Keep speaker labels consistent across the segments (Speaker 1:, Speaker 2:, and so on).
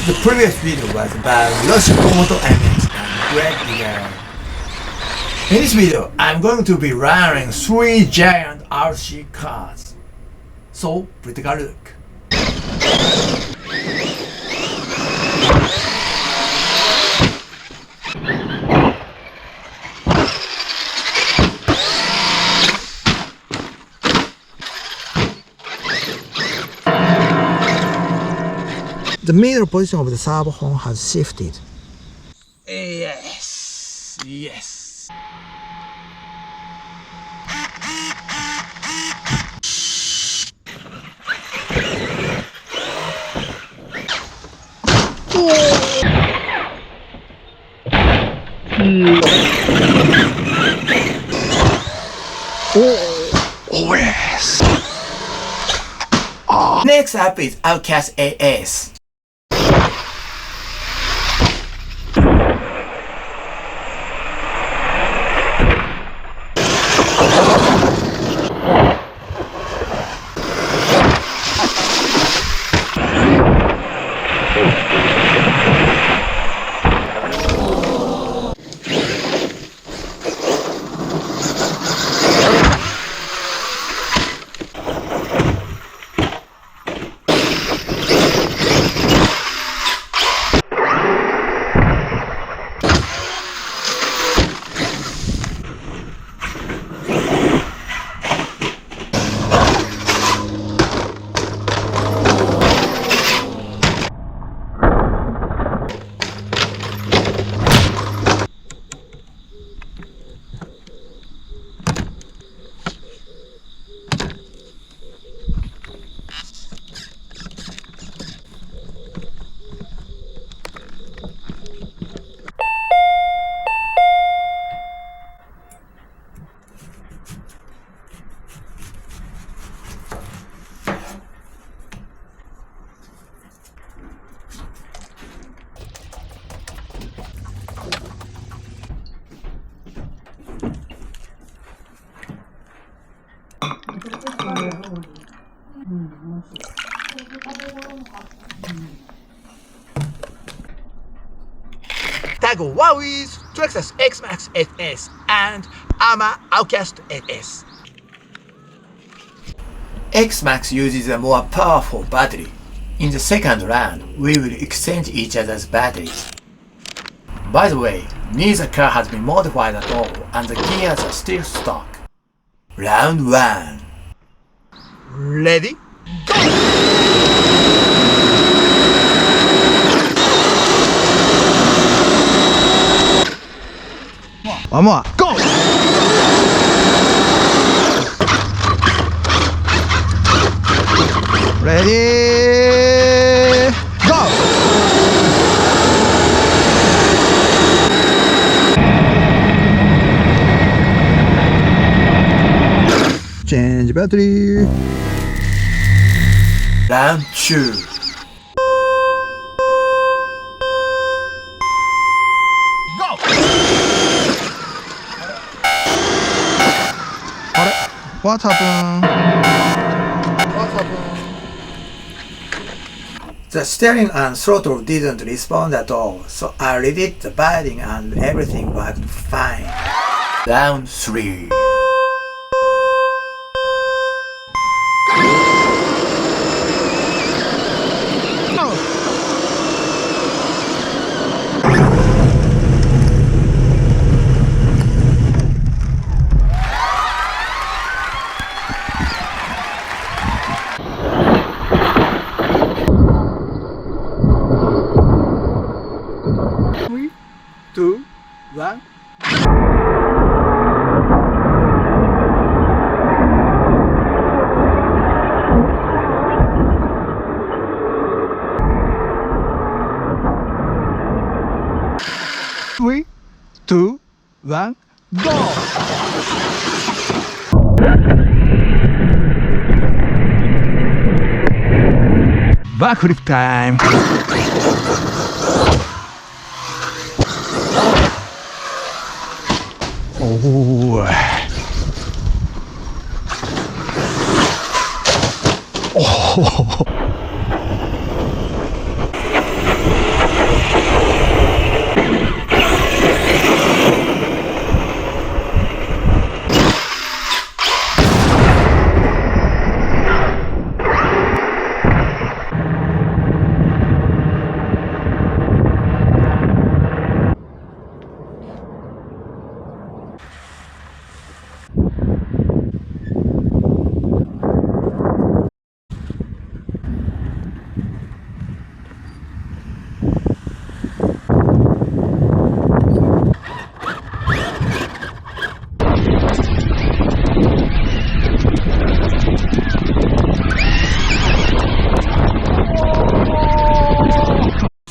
Speaker 1: The previous video was about Yoshimoto MX and Greg Digger. In this video, I'm going to be running 3 giant RC cars. So, let's take a look. The middle position of the servo horn has shifted. Yes, yes. Oh yes. Next up is Outcast AS. Tag 1 is Traxxas X-maxx SS and ARRMA Outcast SS. X-maxx uses a more powerful battery. In the second round, we will exchange each other's batteries. By the way, neither car has been modified at all and the gears are still stock. Round 1. Ready? Go! One more. Go! Ready? Go! Change battery. Round 2. What happened? What happened? The steering and throttle didn't respond at all, so I redid the binding and everything worked fine. Round 3. Three, two, one. Three, two, one, go! Backflip time! Oh. Oh.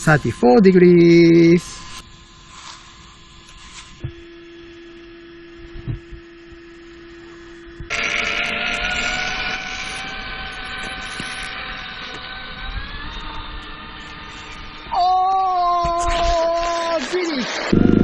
Speaker 2: 34 degrees. Oh, finish!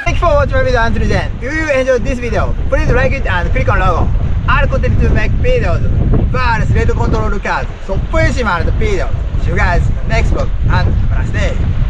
Speaker 2: Thank you for watching my video until the end. If you enjoyed this video, please like it and click on logo. I'll continue to make videos for red control cars, so please see my videos. See you guys in the next vlog and have a nice day.